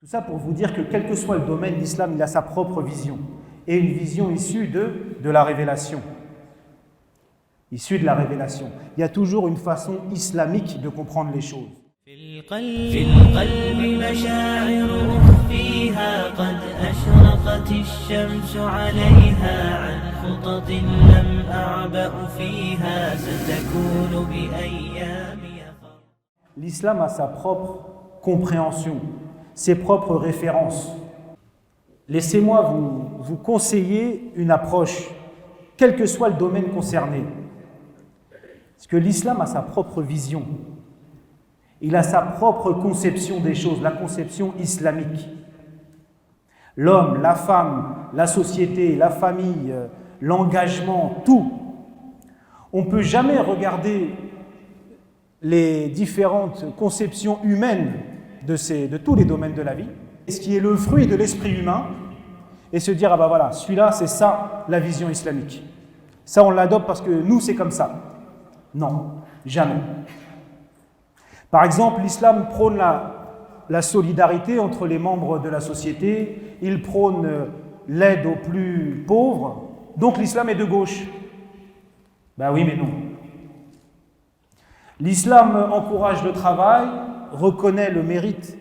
Tout ça pour vous dire que quel que soit le domaine, l'islam, il a sa propre vision. Et une vision issue de la révélation. Issue de la révélation. Il y a toujours une façon islamique de comprendre les choses. في القلب مشاعر أخفيها قد أشرقت الشمس عليها عن خطط لم أعبأ فيها ستكون بأيام. L'islam a sa propre compréhension, ses propres références. Laissez-moi vous conseiller une approche, quel que soit le domaine concerné. Parce que l'islam a sa propre vision. Il a sa propre conception des choses, la conception islamique. L'homme, la femme, la société, la famille, l'engagement, tout. On ne peut jamais regarder les différentes conceptions humaines de tous les domaines de la vie, ce qui est le fruit de l'esprit humain, et se dire, ah ben voilà, celui-là, c'est ça la vision islamique. Ça, on l'adopte parce que nous, c'est comme ça. Non, jamais. Par exemple, l'islam prône la solidarité entre les membres de la société, il prône l'aide aux plus pauvres, donc l'islam est de gauche. Ben oui, mais non. L'islam encourage le travail, reconnaît le mérite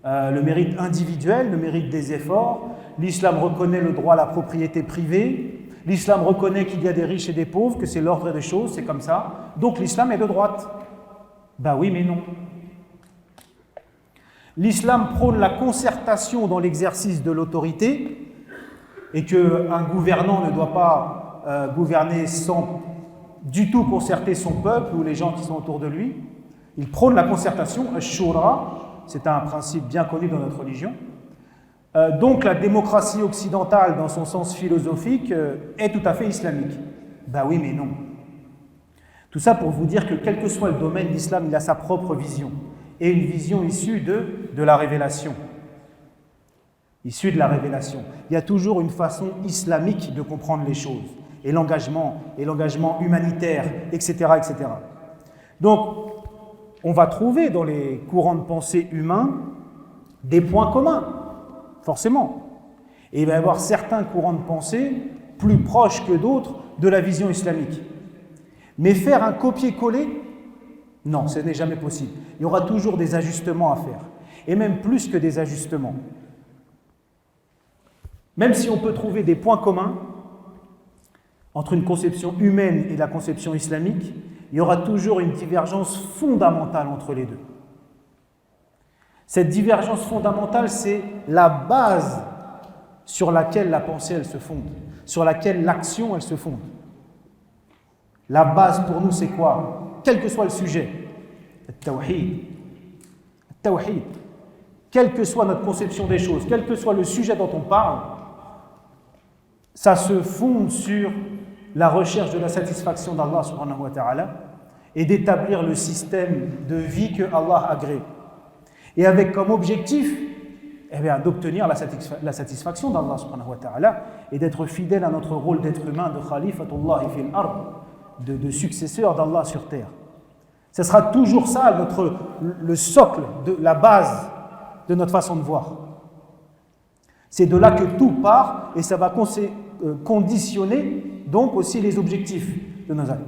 individuel, le mérite des efforts. L'islam reconnaît le droit à la propriété privée. L'islam reconnaît qu'il y a des riches et des pauvres, que c'est l'ordre des choses, c'est comme ça. Donc l'islam est de droite. Ben oui, mais non. L'islam prône la concertation dans l'exercice de l'autorité et qu'un gouvernant ne doit pas gouverner sans du tout concerter son peuple ou les gens qui sont autour de lui. Il prône la concertation, al-shura, c'est un principe bien connu dans notre religion. Donc la démocratie occidentale, dans son sens philosophique, est tout à fait islamique. Ben oui, mais non. Tout ça pour vous dire que quel que soit le domaine, l'islam, il a sa propre vision. Et une vision issue de la révélation. Issue de la révélation. Il y a toujours une façon islamique de comprendre les choses. Et l'engagement humanitaire, etc., etc. Donc, on va trouver dans les courants de pensée humains des points communs, forcément. Et il va y avoir certains courants de pensée plus proches que d'autres de la vision islamique. Mais faire un copier-coller, non, ce n'est jamais possible. Il y aura toujours des ajustements à faire. Et même plus que des ajustements. Même si on peut trouver des points communs entre une conception humaine et la conception islamique, il y aura toujours une divergence fondamentale entre les deux. Cette divergence fondamentale, c'est la base sur laquelle la pensée elle se fonde, sur laquelle l'action elle se fonde. La base pour nous, c'est quoi? Quel que soit le sujet, le tawhid. Quelle que soit notre conception des choses, quel que soit le sujet dont on parle, ça se fonde sur la recherche de la satisfaction d'Allah subhanahu wa ta'ala et d'établir le système de vie que Allah a créé. Et avec comme objectif, d'obtenir la satisfaction d'Allah subhanahu wa ta'ala et d'être fidèle à notre rôle d'être humain, de khalifatullah fil ard, de successeur d'Allah sur terre. Ce sera toujours ça, le socle, la base de notre façon de voir. C'est de là que tout part et ça va conditionner donc aussi les objectifs de nos actes.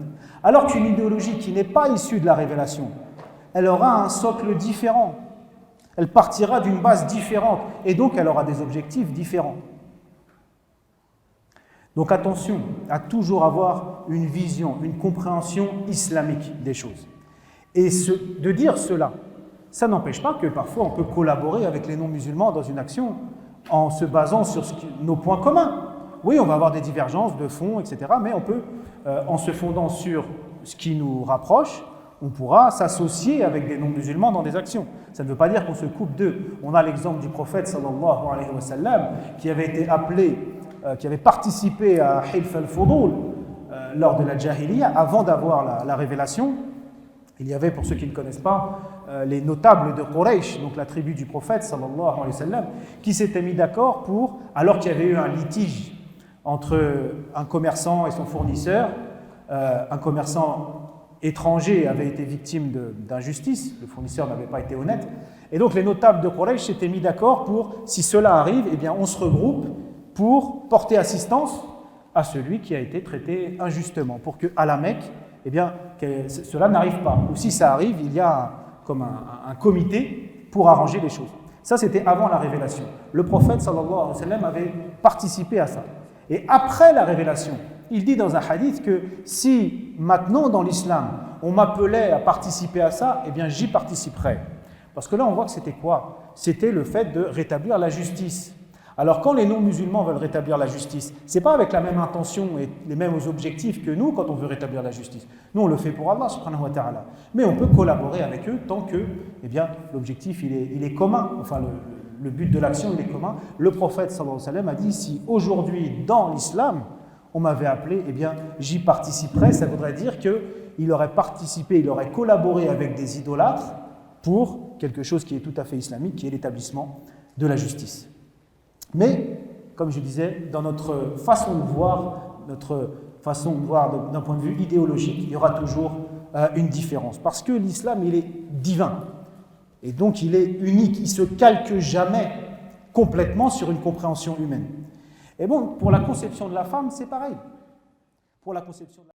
Alors qu'une idéologie qui n'est pas issue de la révélation, elle aura un socle différent. Elle partira d'une base différente et donc elle aura des objectifs différents. Donc attention à toujours avoir une vision, une compréhension islamique des choses. Et de dire cela, ça n'empêche pas que parfois on peut collaborer avec les non-musulmans dans une action en se basant sur nos points communs. Oui, on va avoir des divergences de fond, etc. Mais on peut, en se fondant sur ce qui nous rapproche, on pourra s'associer avec des non-musulmans dans des actions. Ça ne veut pas dire qu'on se coupe d'eux. On a l'exemple du prophète sallallahu alayhi wa sallam qui avait été appelé, qui avait participé à Hilf al-Fudul lors de la Jahiliya, avant d'avoir la révélation. Il y avait, pour ceux qui ne connaissent pas, les notables de Quraysh, donc la tribu du prophète sallallahu alayhi wa sallam, qui s'étaient mis d'accord pour, alors qu'il y avait eu un litige entre un commerçant et son fournisseur, un commerçant étranger avait été victime d'injustice, le fournisseur n'avait pas été honnête, Et donc les notables de Quraysh s'étaient mis d'accord pour, si cela arrive, eh bien on se regroupe pour porter assistance à celui qui a été traité injustement, pour qu'à la Mecque, eh bien, que cela n'arrive pas. Ou si ça arrive, il y a comme un comité pour arranger les choses. Ça, c'était avant la révélation. Le prophète, sallallahu alayhi wa sallam, avait participé à ça. Et après la révélation, il dit dans un hadith que si maintenant dans l'islam, on m'appelait à participer à ça, eh bien j'y participerais. Parce que là, on voit que c'était quoi? C'était le fait de rétablir la justice. Alors quand les non-musulmans veulent rétablir la justice, ce n'est pas avec la même intention et les mêmes objectifs que nous quand on veut rétablir la justice. Nous, on le fait pour Allah, subhanahu wa ta'ala. Mais on peut collaborer avec eux tant que eh bien, l'objectif il est commun, enfin le but de l'action il est commun. Le prophète sallallahu alayhi wa sallam a dit, si aujourd'hui dans l'islam, on m'avait appelé, eh bien j'y participerais. Ça voudrait dire qu'il aurait participé, il aurait collaboré avec des idolâtres pour quelque chose qui est tout à fait islamique, qui est l'établissement de la justice. Mais, comme je disais, dans notre façon de voir, d'un point de vue idéologique, il y aura toujours une différence. Parce que l'islam, il est divin. Et donc, il est unique. Il ne se calque jamais complètement sur une compréhension humaine. Et bon, pour la conception de la femme, c'est pareil. Pour la conception de la